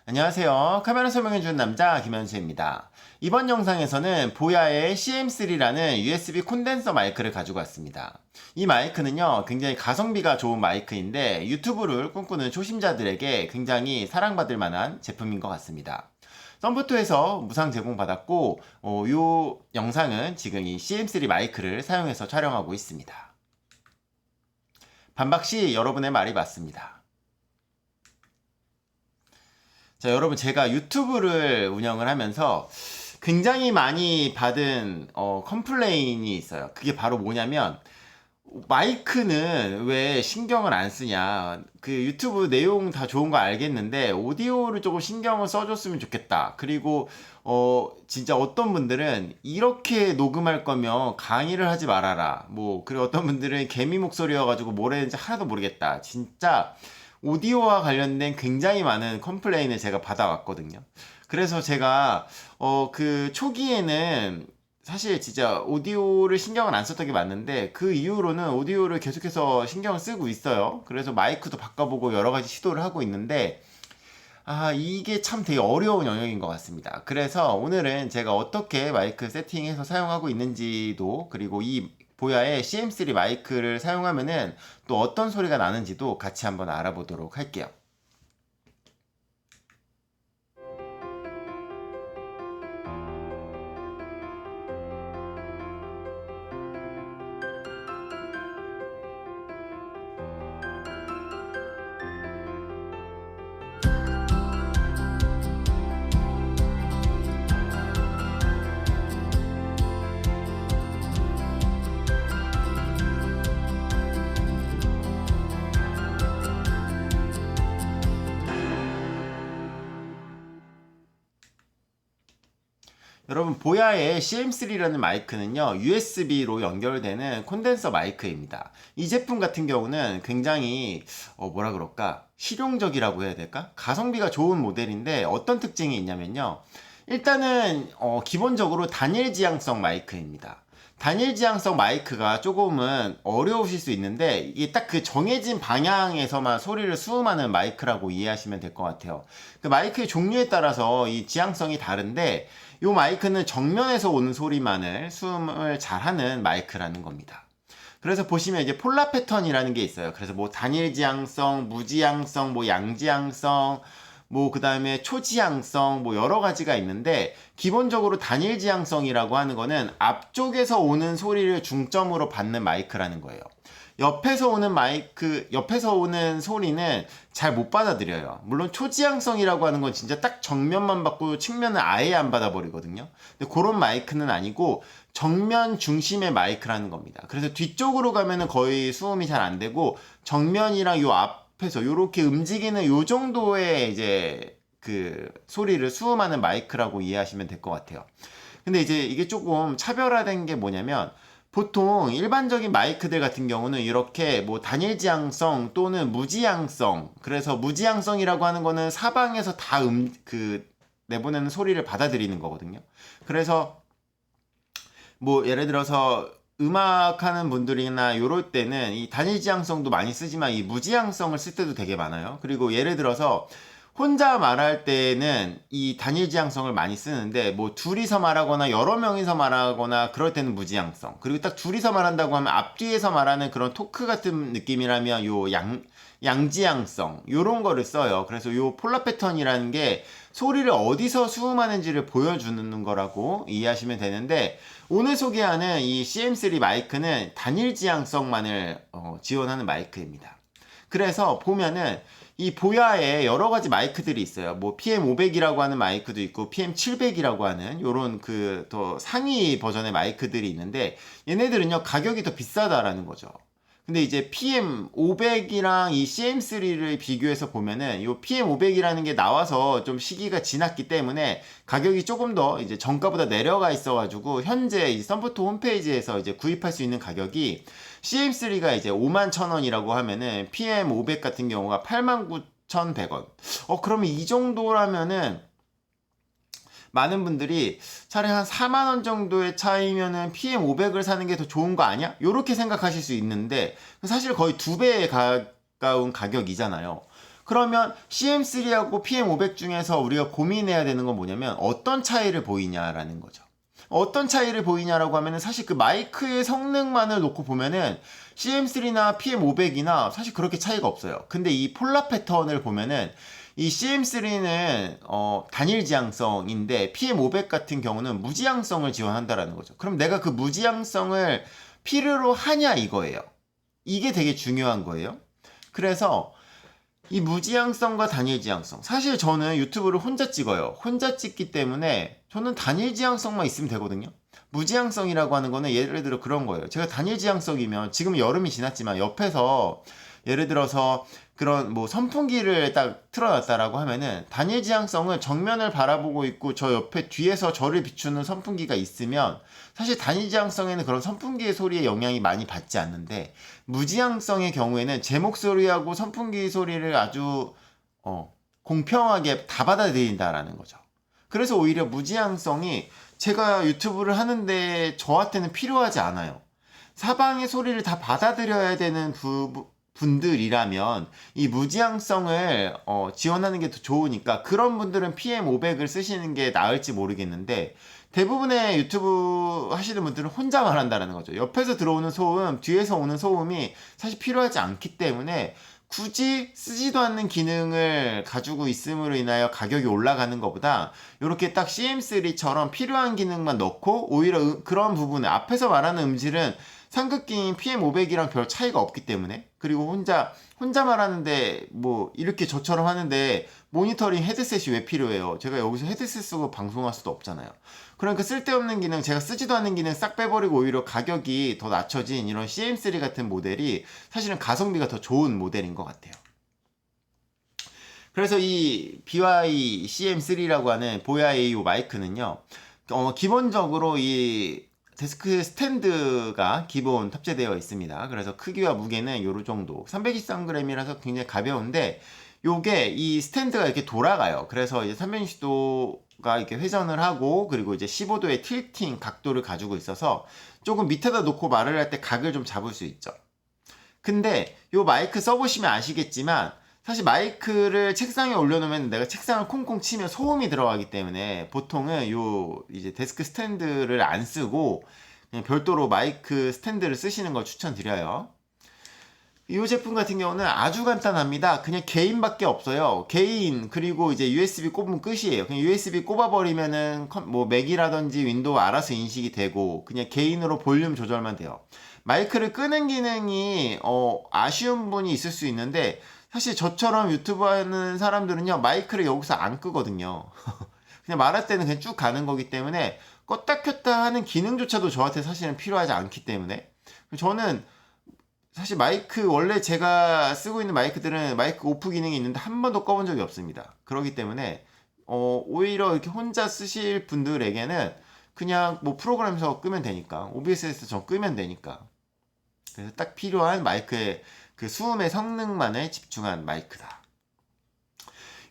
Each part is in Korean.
안녕하세요. 카메라 설명해주는 남자 김현수입니다. 이번 영상에서는 보야의 CM3라는 USB 콘덴서 마이크를 가지고 왔습니다. 이 마이크는요, 굉장히 가성비가 좋은 마이크인데 유튜브를 꿈꾸는 초심자들에게 굉장히 사랑받을 만한 제품인 것 같습니다. 썬부토에서 무상 제공받았고, 이 영상은 지금 이 CM3 마이크를 사용해서 촬영하고 있습니다. 반박시 여러분의 말이 맞습니다. 자, 여러분, 제가 유튜브를 운영을 하면서 굉장히 많이 받은 컴플레인이 있어요. 그게 바로 뭐냐면, 마이크는 왜 신경을 안 쓰냐. 그 유튜브 내용 다 좋은 거 알겠는데 오디오를 조금 신경을 써줬으면 좋겠다. 그리고 진짜 어떤 분들은 이렇게 녹음할 거면 강의를 하지 말아라. 그리고 어떤 분들은 개미 목소리여가지고 뭘 했는지 하나도 모르겠다. 진짜 오디오와 관련된 굉장히 많은 컴플레인을 제가 받아왔거든요. 그래서 제가 그 초기에는 사실 진짜 오디오를 신경을 안 썼던 게 맞는데 그 이후로는 오디오를 계속해서 신경을 쓰고 있어요. 그래서 마이크도 바꿔보고 여러 가지 시도를 하고 있는데 이게 참 되게 어려운 영역인 것 같습니다. 그래서 오늘은 제가 어떻게 마이크 세팅해서 사용하고 있는지도, 그리고 이 보야의 CM3 마이크를 사용하면은 또 어떤 소리가 나는지도 같이 한번 알아보도록 할게요. 여러분, 보야의 CM3라는 마이크는요, USB로 연결되는 콘덴서 마이크입니다. 이 제품 같은 경우는 굉장히 뭐라 그럴까, 실용적이라고 해야 될까, 가성비가 좋은 모델인데 어떤 특징이 있냐면요, 일단은 기본적으로 단일 지향성 마이크입니다. 단일 지향성 마이크가 조금은 어려우실 수 있는데 이게 딱 그 정해진 방향에서만 소리를 수음하는 마이크라고 이해하시면 될 것 같아요. 그 마이크의 종류에 따라서 이 지향성이 다른데 이 마이크는 정면에서 오는 소리만을 수음을 잘하는 마이크라는 겁니다. 그래서 보시면 이제 폴라 패턴이라는 게 있어요. 그래서 단일 지향성, 무지향성, 양지향성, 그 다음에 초지향성, 여러 가지가 있는데, 기본적으로 단일 지향성이라고 하는 거는 앞쪽에서 오는 소리를 중점으로 받는 마이크라는 거예요. 옆에서 오는 소리는 잘 못 받아들여요. 물론 초지향성이라고 하는 건 진짜 딱 정면만 받고 측면은 아예 안 받아버리거든요. 근데 그런 마이크는 아니고 정면 중심의 마이크라는 겁니다. 그래서 뒤쪽으로 가면은 거의 수음이 잘 안 되고 정면이랑 요 앞에서 요렇게 움직이는 요 정도의 이제 그 소리를 수음하는 마이크라고 이해하시면 될 것 같아요. 근데 이제 이게 조금 차별화된 게 뭐냐면, 보통 일반적인 마이크들 같은 경우는 이렇게 단일 지향성 또는 무지향성, 그래서 무지향성이라고 하는 거는 사방에서 다 내보내는 소리를 받아들이는 거거든요. 그래서 예를 들어서 음악하는 분들이나 요럴 때는 이 단일 지향성도 많이 쓰지만 이 무지향성을 쓸 때도 되게 많아요. 그리고 예를 들어서 혼자 말할 때는 이 단일 지향성을 많이 쓰는데 둘이서 말하거나 여러 명이서 말하거나 그럴 때는 무지향성, 그리고 딱 둘이서 말한다고 하면 앞뒤에서 말하는 그런 토크 같은 느낌이라면 요 양지향성, 요런 거를 써요. 그래서 요 폴라 패턴이라는 게 소리를 어디서 수음하는지를 보여주는 거라고 이해하시면 되는데, 오늘 소개하는 이 CM3 마이크는 단일 지향성만을 지원하는 마이크입니다. 그래서 보면은 이 보야에 여러 가지 마이크들이 있어요. PM500이라고 하는 마이크도 있고 PM700이라고 하는 요런 더 상위 버전의 마이크들이 있는데, 얘네들은요 가격이 더 비싸다라는 거죠. 근데 이제 PM500이랑 이 CM3를 비교해서 보면은 요 PM500이라는 게 나와서 좀 시기가 지났기 때문에 가격이 조금 더 이제 정가보다 내려가 있어가지고 현재 이 썬부토 홈페이지에서 이제 구입할 수 있는 가격이, CM3가 이제 51,000원이라고 하면은 PM500 같은 경우가 89,100원. 그러면 이 정도라면은 많은 분들이 차라리 한 4만원 정도의 차이면은 PM500을 사는 게 더 좋은 거 아니야? 요렇게 생각하실 수 있는데 사실 거의 2배에 가까운 가격이잖아요. 그러면 CM3하고 PM500 중에서 우리가 고민해야 되는 건 뭐냐면 어떤 차이를 보이냐라는 거죠. 어떤 차이를 보이냐라고 하면은 사실 그 마이크의 성능만을 놓고 보면은 CM3나 PM500이나 사실 그렇게 차이가 없어요. 근데 이 폴라 패턴을 보면은 이 CM3는 단일 지향성인데 PM500 같은 경우는 무지향성을 지원한다라는 거죠. 그럼 내가 그 무지향성을 필요로 하냐 이거예요. 이게 되게 중요한 거예요. 그래서 이 무지향성과 단일 지향성. 사실 저는 유튜브를 혼자 찍어요. 혼자 찍기 때문에 저는 단일 지향성만 있으면 되거든요. 무지향성이라고 하는 거는 예를 들어 그런 거예요. 제가 단일 지향성이면 지금 여름이 지났지만 옆에서 예를 들어서 그런 뭐 선풍기를 딱 틀어놨다라고 하면은 단일 지향성은 정면을 바라보고 있고 저 옆에 뒤에서 저를 비추는 선풍기가 있으면 사실 단일 지향성에는 그런 선풍기의 소리에 영향이 많이 받지 않는데 무지향성의 경우에는 제 목소리하고 선풍기 소리를 아주 공평하게 다 받아들인다라는 거죠. 그래서 오히려 무지향성이 제가 유튜브를 하는데 저한테는 필요하지 않아요. 사방의 소리를 다 받아들여야 되는 분들이라면 이 무지향성을 지원하는 게 더 좋으니까 그런 분들은 PM500을 쓰시는 게 나을지 모르겠는데 대부분의 유튜브 하시는 분들은 혼자만 한다는 거죠. 옆에서 들어오는 소음, 뒤에서 오는 소음이 사실 필요하지 않기 때문에 굳이 쓰지도 않는 기능을 가지고 있음으로 인하여 가격이 올라가는 것보다 이렇게 딱 CM3처럼 필요한 기능만 넣고 오히려 그런 부분에 앞에서 말하는 음질은 상극기인 PM500이랑 별 차이가 없기 때문에 그리고 혼자 말하는데 뭐 이렇게 저처럼 하는데 모니터링 헤드셋이 왜 필요해요? 제가 여기서 헤드셋 쓰고 방송할 수도 없잖아요. 그러니까 쓸데없는 기능, 제가 쓰지도 않는 기능 싹 빼버리고 오히려 가격이 더 낮춰진 이런 CM3 같은 모델이 사실은 가성비가 더 좋은 모델인 것 같아요. 그래서 이 BY CM3라고 하는 보야의 이 마이크는요, 기본적으로 이 데스크 스탠드가 기본 탑재되어 있습니다. 그래서 크기와 무게는 요로 정도 323g이라서 굉장히 가벼운데 요게 이 스탠드가 이렇게 돌아가요. 그래서 이제 360도가 이렇게 회전을 하고 그리고 이제 15도의 틸팅 각도를 가지고 있어서 조금 밑에다 놓고 말을 할 때 각을 좀 잡을 수 있죠. 근데 요 마이크 써보시면 아시겠지만 사실 마이크를 책상에 올려놓으면 내가 책상을 콩콩 치면 소음이 들어가기 때문에 보통은 요 이제 데스크 스탠드를 안 쓰고 그냥 별도로 마이크 스탠드를 쓰시는 걸 추천드려요. 이 제품 같은 경우는 아주 간단합니다. 그냥 개인밖에 없어요. 개인 그리고 이제 USB 꼽으면 끝이에요. 그냥 USB 꼽아버리면은 뭐 맥이라든지 윈도우 알아서 인식이 되고 그냥 개인으로 볼륨 조절만 돼요. 마이크를 끄는 기능이 아쉬운 분이 있을 수 있는데 사실 저처럼 유튜브 하는 사람들은요 마이크를 여기서 안 끄거든요. 그냥 말할 때는 그냥 쭉 가는 거기 때문에 껐다 켰다 하는 기능조차도 저한테 사실은 필요하지 않기 때문에 저는 사실 마이크 원래 제가 쓰고 있는 마이크들은 마이크 오프 기능이 있는데 한 번도 꺼본 적이 없습니다. 그렇기 때문에 오히려 이렇게 혼자 쓰실 분들에게는 그냥 뭐 프로그램에서 끄면 되니까 OBS에서 저 끄면 되니까 그래서 딱 필요한 마이크의 그 수음의 성능만에 집중한 마이크다.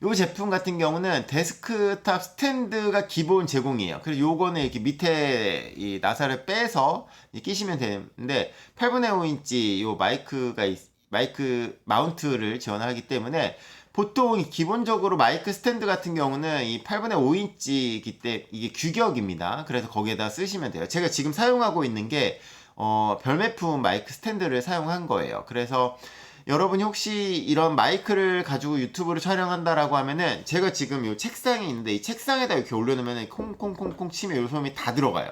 이 제품 같은 경우는 데스크탑 스탠드가 기본 제공이에요. 그래서 요거는 이렇게 밑에 이 나사를 빼서 끼시면 되는데 8분의 5인치 요 마이크 마운트를 지원하기 때문에 보통 기본적으로 마이크 스탠드 같은 경우는 이 8분의 5인치이기 때문에 이게 규격입니다. 그래서 거기에다 쓰시면 돼요. 제가 지금 사용하고 있는 게 별매품 마이크 스탠드를 사용한 거예요. 그래서 여러분이 혹시 이런 마이크를 가지고 유튜브를 촬영한다라고 하면은 제가 지금 이 책상에 있는데 이 책상에다 이렇게 올려놓으면 콩콩콩콩 치면 요 소음이 다 들어가요.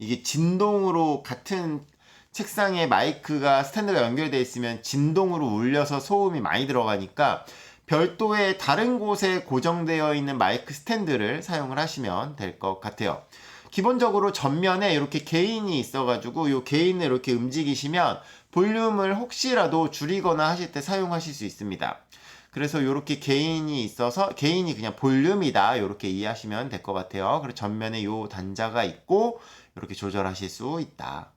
이게 진동으로 같은 책상에 마이크가 스탠드가 연결되어 있으면 진동으로 울려서 소음이 많이 들어가니까 별도의 다른 곳에 고정되어 있는 마이크 스탠드를 사용을 하시면 될 것 같아요. 기본적으로 전면에 이렇게 개인이 있어가지고 이 개인을 이렇게 움직이시면 볼륨을 혹시라도 줄이거나 하실 때 사용하실 수 있습니다. 그래서 이렇게 개인이 있어서 개인이 그냥 볼륨이다 이렇게 이해하시면 될 것 같아요. 그리고 전면에 이 단자가 있고 이렇게 조절하실 수 있다.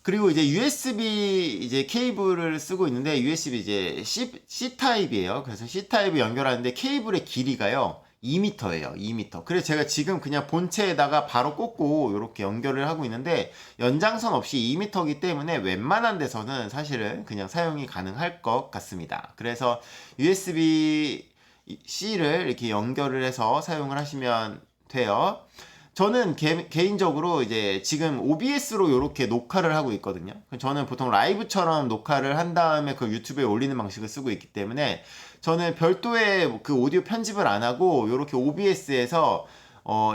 그리고 이제 USB 이제 케이블을 쓰고 있는데 USB 이제 C 타입이에요. 그래서 C 타입을 연결하는데 케이블의 길이가요. 2m예요. 2m. 그래서 제가 지금 그냥 본체에다가 바로 꽂고 이렇게 연결을 하고 있는데 연장선 없이 2m이기 때문에 웬만한 데서는 사실은 그냥 사용이 가능할 것 같습니다. 그래서 USB-C를 이렇게 연결을 해서 사용을 하시면 돼요. 저는 개인적으로 이제 지금 OBS로 이렇게 녹화를 하고 있거든요. 저는 보통 라이브처럼 녹화를 한 다음에 그 유튜브에 올리는 방식을 쓰고 있기 때문에 저는 별도의 그 오디오 편집을 안 하고 이렇게 OBS에서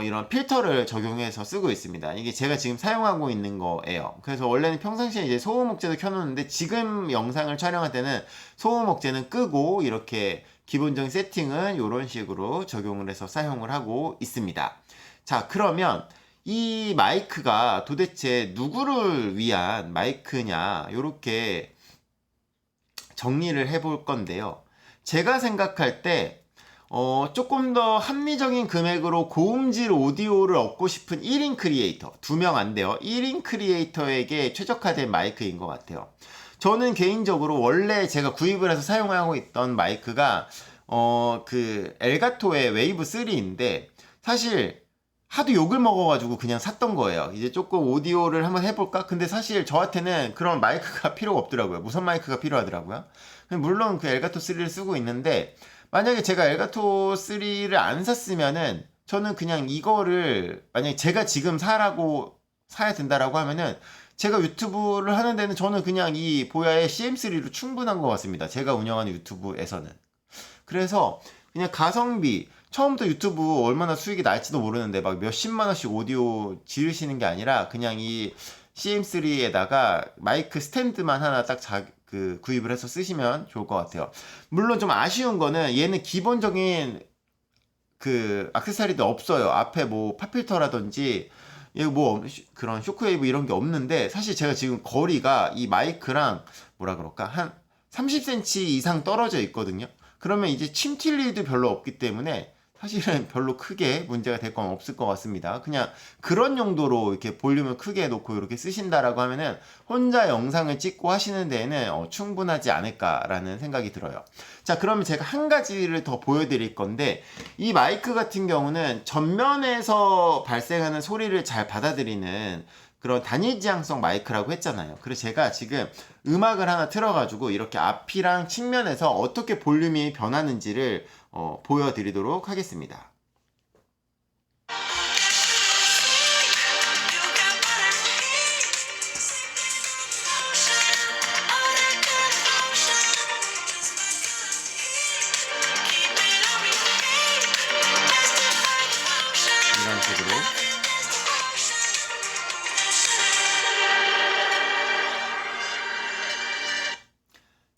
이런 필터를 적용해서 쓰고 있습니다. 이게 제가 지금 사용하고 있는 거예요. 그래서 원래는 평상시에 이제 소음 억제도 켜놓는데 지금 영상을 촬영할 때는 소음 억제는 끄고 이렇게 기본적인 세팅은 이런 식으로 적용을 해서 사용을 하고 있습니다. 자, 그러면 이 마이크가 도대체 누구를 위한 마이크냐, 이렇게 정리를 해볼 건데요. 제가 생각할 때, 조금 더 합리적인 금액으로 고음질 오디오를 얻고 싶은 1인 크리에이터, 2명 안 돼요. 1인 크리에이터에게 최적화된 마이크인 것 같아요. 저는 개인적으로 원래 제가 구입을 해서 사용하고 있던 마이크가, 그 엘가토의 웨이브 3인데, 사실, 하도 욕을 먹어가지고 그냥 샀던 거예요. 이제 조금 오디오를 한번 해볼까? 근데 사실 저한테는 그런 마이크가 필요가 없더라고요. 무선 마이크가 필요하더라고요. 물론 그 엘가토 3를 쓰고 있는데 만약에 제가 엘가토 3를 안 샀으면은 저는 그냥 이거를 만약에 제가 지금 사야 된다라고 하면은 제가 유튜브를 하는 데는 저는 그냥 이 보야의 CM3로 충분한 것 같습니다. 제가 운영하는 유튜브에서는. 그래서 그냥 가성비 처음부터 유튜브 얼마나 수익이 날지도 모르는데 막 몇십만 원씩 오디오 지르시는 게 아니라 그냥 이 CM3에다가 마이크 스탠드만 하나 딱 구입을 해서 쓰시면 좋을 것 같아요. 물론 좀 아쉬운 거는 얘는 기본적인 그 액세서리도 없어요. 앞에 뭐 팝필터라든지 뭐 그런 쇼크웨이브 이런 게 없는데 사실 제가 지금 거리가 이 마이크랑 뭐라 그럴까 한 30cm 이상 떨어져 있거든요. 그러면 이제 침 튈 일도 별로 없기 때문에 사실은 별로 크게 문제가 될 건 없을 것 같습니다. 그냥 그런 용도로 이렇게 볼륨을 크게 놓고 이렇게 쓰신다라고 하면은 혼자 영상을 찍고 하시는 데에는 충분하지 않을까라는 생각이 들어요. 자, 그러면 제가 한 가지를 더 보여드릴 건데 이 마이크 같은 경우는 전면에서 발생하는 소리를 잘 받아들이는 그런 단일 지향성 마이크라고 했잖아요. 그래서 제가 지금 음악을 하나 틀어가지고 이렇게 앞이랑 측면에서 어떻게 볼륨이 변하는지를 보여드리도록 하겠습니다. 이런 식으로.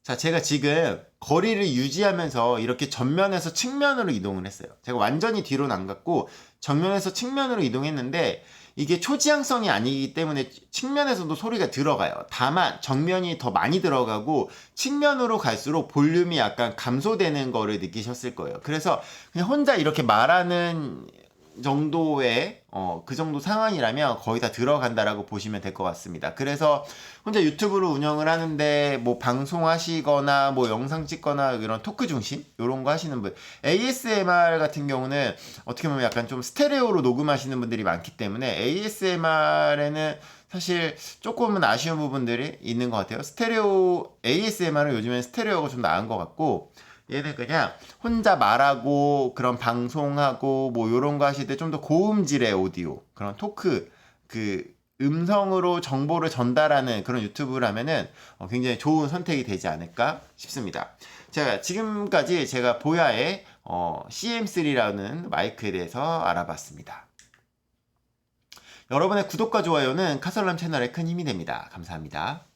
자, 제가 지금 거리를 유지하면서 이렇게 전면에서 측면으로 이동을 했어요. 제가 완전히 뒤로는 안 갔고 정면에서 측면으로 이동했는데 이게 초지향성이 아니기 때문에 측면에서도 소리가 들어가요. 다만 정면이 더 많이 들어가고 측면으로 갈수록 볼륨이 약간 감소되는 거를 느끼셨을 거예요. 그래서 그냥 혼자 이렇게 말하는 정도의 그 정도 상황이라면 거의 다 들어간다라고 보시면 될 것 같습니다. 그래서 혼자 유튜브를 운영을 하는데 뭐 방송하시거나 뭐 영상 찍거나 이런 토크 중심 이런 거 하시는 분, ASMR 같은 경우는 어떻게 보면 약간 좀 스테레오로 녹음하시는 분들이 많기 때문에 ASMR에는 사실 조금은 아쉬운 부분들이 있는 것 같아요. ASMR은 요즘엔 스테레오가 좀 나은 것 같고 얘는 그냥 혼자 말하고 그런 방송하고 뭐 요런 거 하실 때 좀 더 고음질의 오디오, 그런 토크, 그 음성으로 정보를 전달하는 그런 유튜브를 하면은 굉장히 좋은 선택이 되지 않을까 싶습니다. 지금까지 제가 보야의 CM3라는 마이크에 대해서 알아봤습니다. 여러분의 구독과 좋아요는 카설람 채널에 큰 힘이 됩니다. 감사합니다.